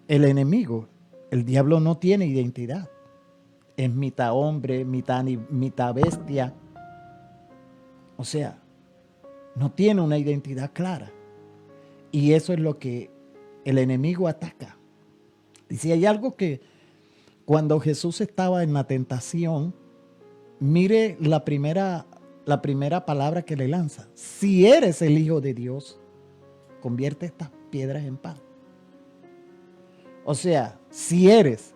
el enemigo. El diablo no tiene identidad, es mitad hombre, mitad bestia, o sea, no tiene una identidad clara, y eso es lo que el enemigo ataca. Y si hay algo que cuando Jesús estaba en la tentación, mire la primera palabra que le lanza: si eres el Hijo de Dios, convierte estas piedras en pan. O sea, si eres,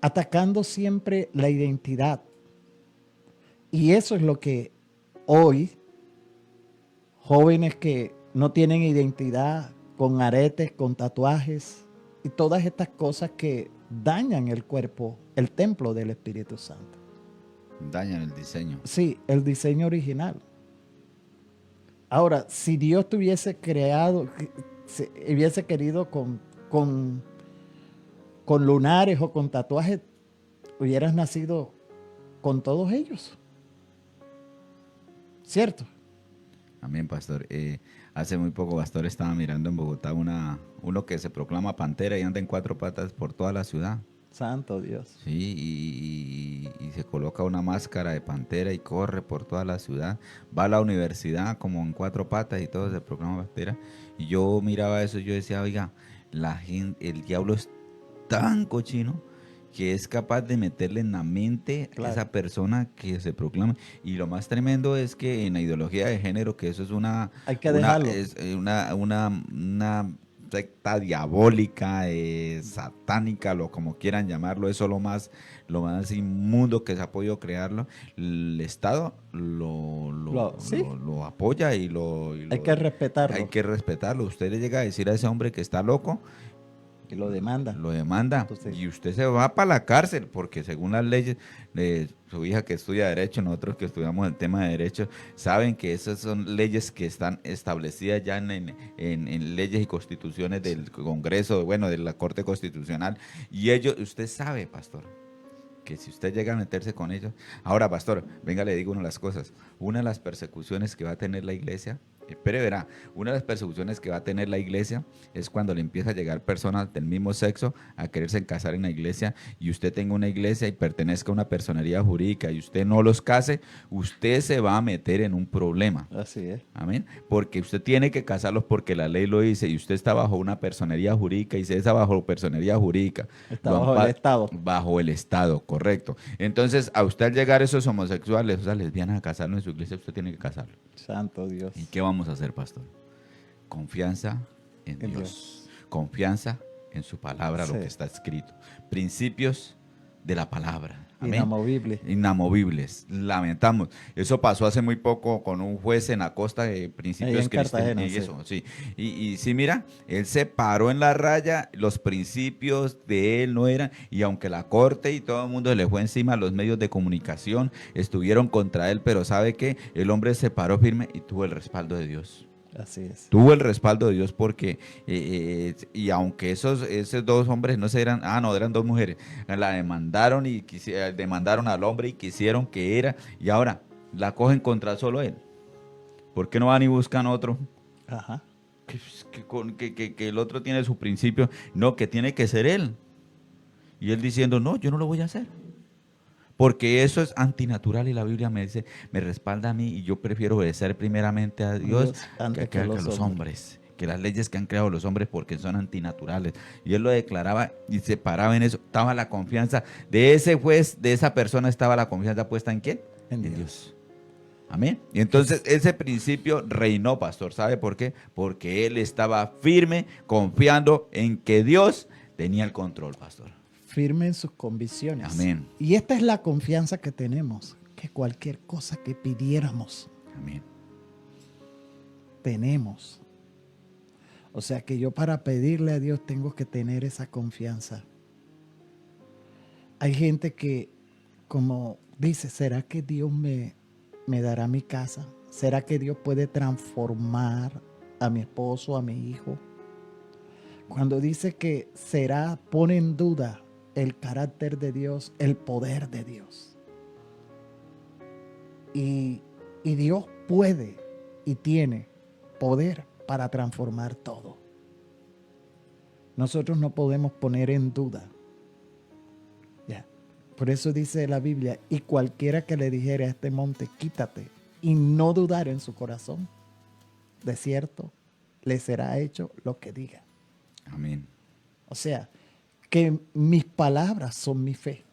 atacando siempre la identidad. Y eso es lo que hoy, jóvenes que no tienen identidad, con aretes, con tatuajes y todas estas cosas que dañan el cuerpo, el templo del Espíritu Santo. Dañan el diseño. Sí, el diseño original. Ahora, si Dios te hubiese creado, si hubiese querido con lunares o con tatuajes, hubieras nacido con todos ellos. ¿Cierto? Amén, pastor. Hace muy poco, pastor, estaba mirando en Bogotá uno que se proclama pantera y anda en 4 patas por toda la ciudad. Santo Dios. Sí, y se coloca una máscara de pantera y corre por toda la ciudad. Va a la universidad como en 4 patas y todo se proclama pantera. Y yo miraba eso y yo decía, oiga, el diablo es tan cochino que es capaz de meterle en la mente a esa persona que se proclama. Y lo más tremendo es que en la ideología de género, que eso es hay que dejarlo. Una secta diabólica, satánica, como quieran llamarlo, eso lo más inmundo que se ha podido crearlo. El Estado lo apoya y hay que respetarlo. Hay que respetarlo. Usted le llega a decir a ese hombre que está loco, y lo demanda. Entonces, y usted se va para la cárcel, porque según las leyes de su hija que estudia Derecho, nosotros que estudiamos el tema de Derecho, saben que esas son leyes que están establecidas ya en leyes y constituciones del Congreso, de la Corte Constitucional. Y usted sabe, pastor, que si usted llega a meterse con ellos... Ahora, pastor, venga, le digo una de las cosas. Una de las persecuciones que va a tener la iglesia... verá, una de las persecuciones que va a tener la iglesia es cuando le empieza a llegar personas del mismo sexo a quererse casar en la iglesia, y usted tenga una iglesia y pertenezca a una personería jurídica y usted no los case, usted se va a meter en un problema. Así es. Amén. Porque usted tiene que casarlos porque la ley lo dice, y usted está bajo una personería jurídica, y si está bajo personería jurídica, está bajo el Estado. Bajo el Estado, correcto. Entonces, a usted al llegar esos homosexuales, esas lesbianas a casarlo en su iglesia, usted tiene que casarlo. Santo Dios. ¿Y qué vamos a hacer, pastor? Confianza en Dios. Confianza en su palabra, lo que está escrito. Principios de la palabra. Amén. Inamovibles. Lamentamos. Eso pasó hace muy poco con un juez en la costa de principios cristianos. Sí. Y sí, mira, él se paró en la raya, los principios de él no eran, y aunque la corte y todo el mundo le fue encima, los medios de comunicación estuvieron contra él, pero ¿sabe qué? El hombre se paró firme y tuvo el respaldo de Dios. Así es. Tuvo el respaldo de Dios porque, y aunque esos dos hombres no se eran, no, eran dos mujeres, la demandaron y demandaron al hombre y quisieron que era, y ahora la cogen contra solo él. ¿Por qué no van y buscan otro? Ajá. Que el otro tiene su principio, no, que tiene que ser él. Y él diciendo, no, yo no lo voy a hacer. Porque eso es antinatural y la Biblia me dice, me respalda a mí y yo prefiero obedecer primeramente a Dios antes que a los hombres. Que las leyes que han creado los hombres porque son antinaturales. Y él lo declaraba y se paraba en eso. Estaba la confianza de ese juez, de esa persona estaba la confianza puesta ¿en quién? En Dios. Amén. Y entonces ese principio reinó, pastor. ¿Sabe por qué? Porque él estaba firme, confiando en que Dios tenía el control, pastor. Firme en sus convicciones. Amén. Y esta es la confianza que tenemos, que cualquier cosa que pidiéramos, Amén. tenemos. O sea que yo para pedirle a Dios tengo que tener esa confianza. Hay gente que como dice, ¿será que Dios me dará mi casa? ¿Será que Dios puede transformar a mi esposo, a mi hijo? Cuando dice que será, pone en duda el carácter de Dios, el poder de Dios. Y Dios puede y tiene poder para transformar todo. Nosotros no podemos poner en duda. Ya. Por eso dice la Biblia, y cualquiera que le dijere a este monte, quítate, y no dudar en su corazón, de cierto, le será hecho lo que diga. Amén. O sea, que mis palabras son mi fe.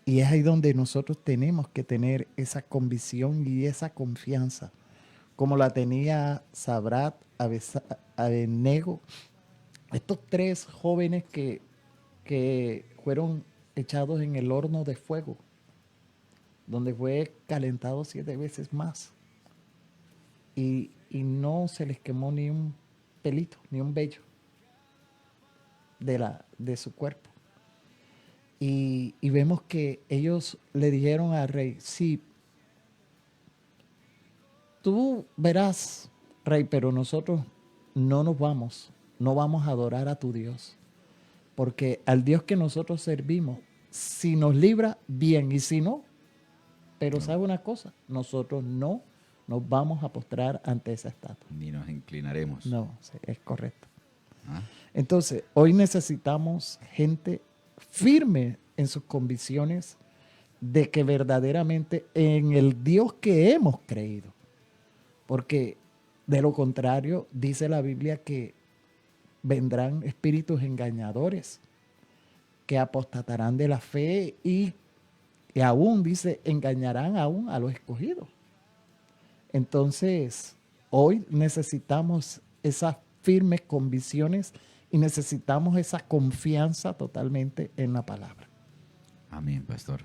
Y es ahí donde nosotros tenemos que tener esa convicción y esa confianza, como la tenía Sabrat, Abednego, estos tres jóvenes que fueron echados en el horno de fuego, donde fue calentado 7 veces más. Y no se les quemó ni un pelito, ni un vello de su cuerpo. Y vemos que ellos le dijeron al rey, sí, tú verás, rey, pero nosotros no vamos a adorar a tu Dios, porque al Dios que nosotros servimos, si nos libra, bien, y si no, pero sabe una cosa, nosotros no nos vamos a postrar ante esa estatua. Ni nos inclinaremos. No, sí, es correcto. ¿Ah? Entonces, hoy necesitamos gente firme en sus convicciones de que verdaderamente en el Dios que hemos creído. Porque de lo contrario, dice la Biblia que vendrán espíritus engañadores que apostatarán de la fe y aún, dice, engañarán aún a los escogidos. Entonces, hoy necesitamos esas firmes convicciones y necesitamos esa confianza totalmente en la palabra. Amén, pastor.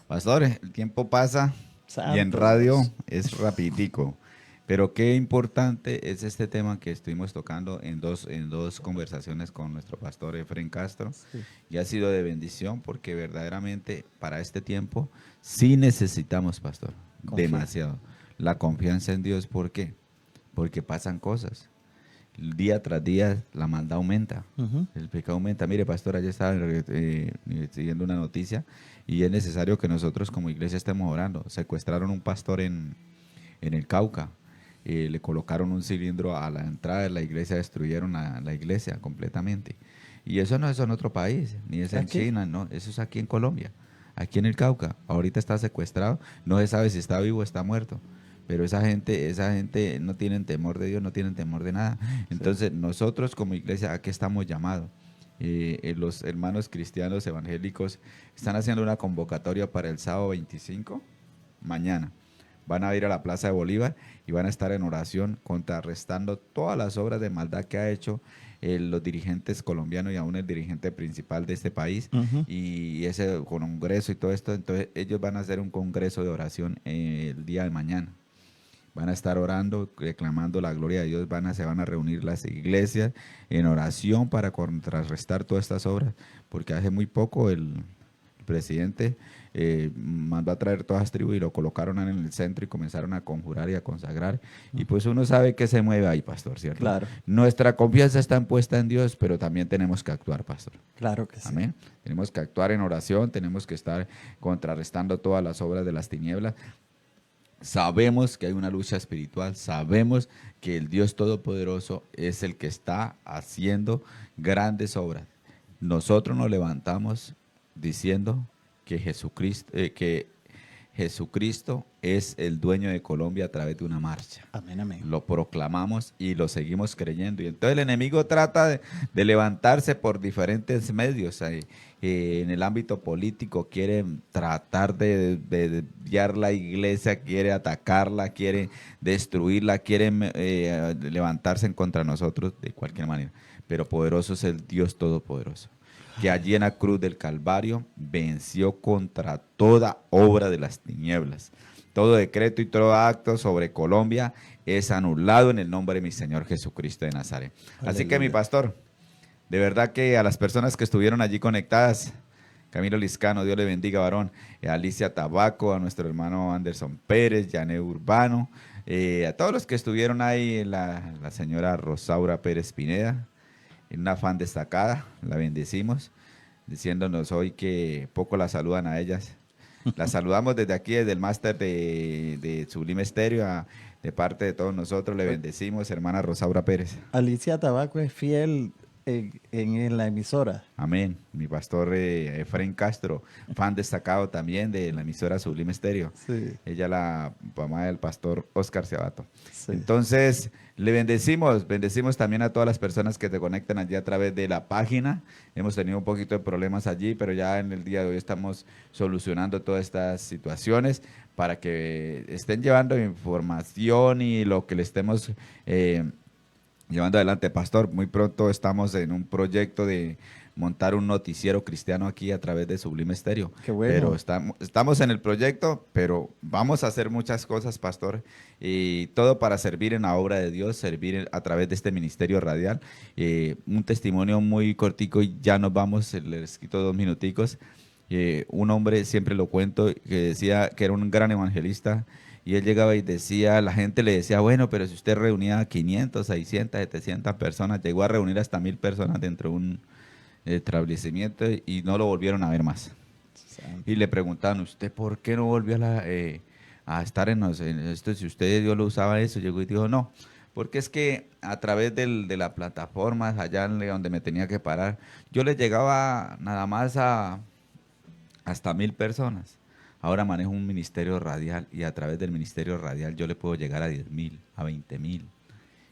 Pastor, el tiempo pasa Santo y en radio Dios. es rapiditico. Pero qué importante es este tema que estuvimos tocando en dos conversaciones con nuestro pastor Efraín Castro. Sí. Y ha sido de bendición porque verdaderamente para este tiempo sí necesitamos, pastor, Confía. demasiado. La confianza en Dios, ¿por qué? Porque pasan cosas. Día tras día la maldad aumenta, Ujú. el pecado aumenta. Mire, pastor, ayer estaba siguiendo una noticia y es necesario que nosotros como iglesia estemos orando. Secuestraron un pastor en el Cauca. Le colocaron un cilindro a la entrada de la iglesia, destruyeron la iglesia completamente. Y eso no es en otro país, ni es en ¿Aquí? China, no, eso es aquí en Colombia, aquí en el Cauca. Ahorita está secuestrado, no se sabe si está vivo o está muerto. Pero esa gente no tienen temor de Dios, no tienen temor de nada. Entonces nosotros como iglesia, ¿a qué estamos llamados? Los hermanos cristianos evangélicos están haciendo una convocatoria para el sábado 25, mañana. Van a ir a la Plaza de Bolívar y van a estar en oración contrarrestando todas las obras de maldad que ha hecho los dirigentes colombianos y aún el dirigente principal de este país. Ujú. Y ese congreso y todo esto, entonces ellos van a hacer un congreso de oración el día de mañana. Van a estar orando, reclamando la gloria de Dios, se van a reunir las iglesias en oración para contrarrestar todas estas obras, porque hace muy poco el presidente mandó a traer todas las tribus y lo colocaron en el centro y comenzaron a conjurar y a consagrar. Y pues uno sabe que se mueve ahí, pastor, ¿cierto? Claro. Nuestra confianza está puesta en Dios, pero también tenemos que actuar, pastor. Claro que sí. Amén. Tenemos que actuar en oración, tenemos que estar contrarrestando todas las obras de las tinieblas. Sabemos que hay una lucha espiritual, sabemos que el Dios Todopoderoso es el que está haciendo grandes obras. Nosotros nos levantamos diciendo que Jesucristo es el dueño de Colombia a través de una marcha. Amén, amén. Lo proclamamos y lo seguimos creyendo. Y entonces el enemigo trata de levantarse por diferentes medios. En el ámbito político quiere tratar de desviar la iglesia, quiere atacarla, quiere destruirla, quiere levantarse en contra de nosotros de cualquier manera. Pero poderoso es el Dios Todopoderoso, que allí en la cruz del Calvario venció contra toda obra de las tinieblas. Todo decreto y todo acto sobre Colombia es anulado en el nombre de mi Señor Jesucristo de Nazaret. Aleluya. Así que mi pastor, de verdad que a las personas que estuvieron allí conectadas, Camilo Liscano, Dios le bendiga, varón, Alicia Tabaco, a nuestro hermano Anderson Pérez, Yané Urbano, a todos los que estuvieron ahí, la señora Rosaura Pérez Pineda, una fan destacada, la bendecimos, diciéndonos hoy que poco la saludan a ellas. La saludamos desde aquí, desde el máster de Sublime Estéreo, de parte de todos nosotros, le bendecimos, hermana Rosaura Pérez. Alicia Tabaco es fiel en la emisora. Amén. Mi pastor Efraín Castro, fan destacado también de la emisora Sublime Estéreo. Sí. Ella la mamá del pastor Oscar Cebato. Sí. Entonces, le bendecimos también a todas las personas que te conectan allí a través de la página. Hemos tenido un poquito de problemas allí, pero ya en el día de hoy estamos solucionando todas estas situaciones para que estén llevando información y lo que le estemos llevando adelante, pastor. Muy pronto estamos en un proyecto de montar un noticiero cristiano aquí a través de Sublime Estéreo. Qué bueno. Pero estamos en el proyecto, pero vamos a hacer muchas cosas, pastor, y todo para servir en la obra de Dios, servir a través de este ministerio radial. Un testimonio muy cortico y ya nos vamos, les quito 2 minuticos. Un hombre, siempre lo cuento, que decía que era un gran evangelista. Y él llegaba y decía, la gente le decía, bueno, pero si usted reunía a 500, 600, 700 personas, llegó a reunir hasta 1000 personas dentro de un establecimiento y no lo volvieron a ver más. Y le preguntaban, ¿usted por qué no volvió a estar en esto? Si usted Dios lo usaba eso, llegó y dijo, no, porque es que a través de la plataforma, allá donde me tenía que parar, yo le llegaba nada más hasta 1000 personas. Ahora manejo un ministerio radial y a través del ministerio radial yo le puedo llegar a 10,000, a 20,000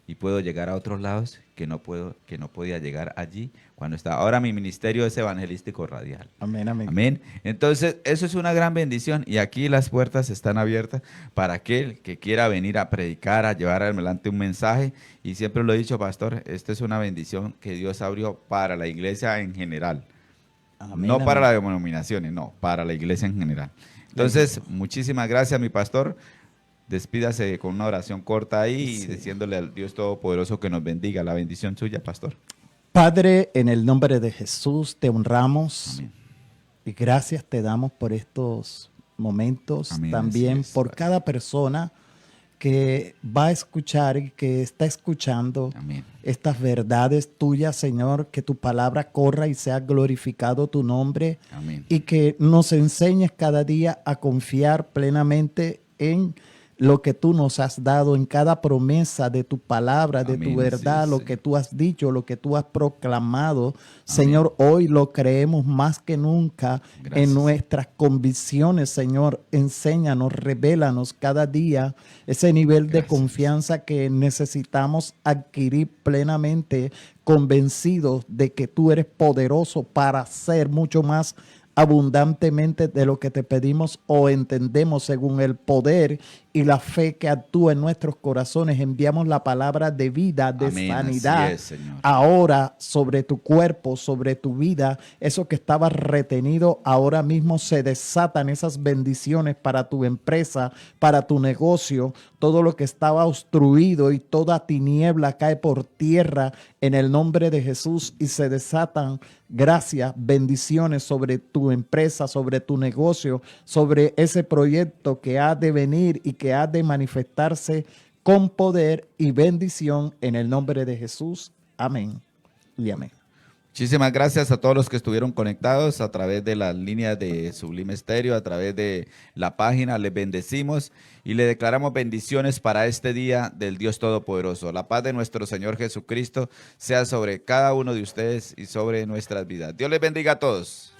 y puedo llegar a otros lados que no podía llegar allí cuando estaba. Ahora mi ministerio es evangelístico radial. Amén, amén. Amén. Entonces, eso es una gran bendición y aquí las puertas están abiertas para aquel que quiera venir a predicar, a llevar adelante un mensaje. Y siempre lo he dicho, pastor, esta es una bendición que Dios abrió para la iglesia en general. Amén, No amén. para las denominaciones, no, para la iglesia en general. Entonces, muchísimas gracias, mi pastor. Despídase con una oración corta ahí y diciéndole al Dios Todopoderoso que nos bendiga. La bendición suya, pastor. Padre, en el nombre de Jesús te honramos. Amén. Y gracias te damos por estos momentos, Amén, también así es, por Padre. cada persona que va a escuchar y que está escuchando Amén. estas verdades tuyas, Señor, que tu palabra corra y sea glorificado tu nombre Amén. y que nos enseñes cada día a confiar plenamente en lo que tú nos has dado, en cada promesa de tu palabra, de Amén, tu verdad, sí, lo sí. que tú has dicho, lo que tú has proclamado. Señor, hoy lo creemos más que nunca Gracias. en nuestras convicciones, Señor. Enséñanos, revélanos cada día ese nivel de Gracias. confianza que necesitamos adquirir plenamente, convencidos de que tú eres poderoso para hacer mucho más abundantemente de lo que te pedimos o entendemos según el poder y y la fe que actúa en nuestros corazones. Enviamos la palabra de vida, de Amén, sanidad, así es, Señor. ahora sobre tu cuerpo, sobre tu vida. Eso que estaba retenido, ahora mismo se desatan esas bendiciones para tu empresa, para tu negocio. Todo lo que estaba obstruido y toda tiniebla cae por tierra en el nombre de Jesús y se desatan gracias, bendiciones sobre tu empresa, sobre tu negocio, sobre ese proyecto que ha de venir y que ha de manifestarse con poder y bendición en el nombre de Jesús. Amén y amén. Muchísimas gracias a todos los que estuvieron conectados a través de las líneas de Sublime Estéreo, a través de la página. Les bendecimos y le declaramos bendiciones para este día del Dios Todopoderoso. La paz de nuestro Señor Jesucristo sea sobre cada uno de ustedes y sobre nuestras vidas. Dios les bendiga a todos.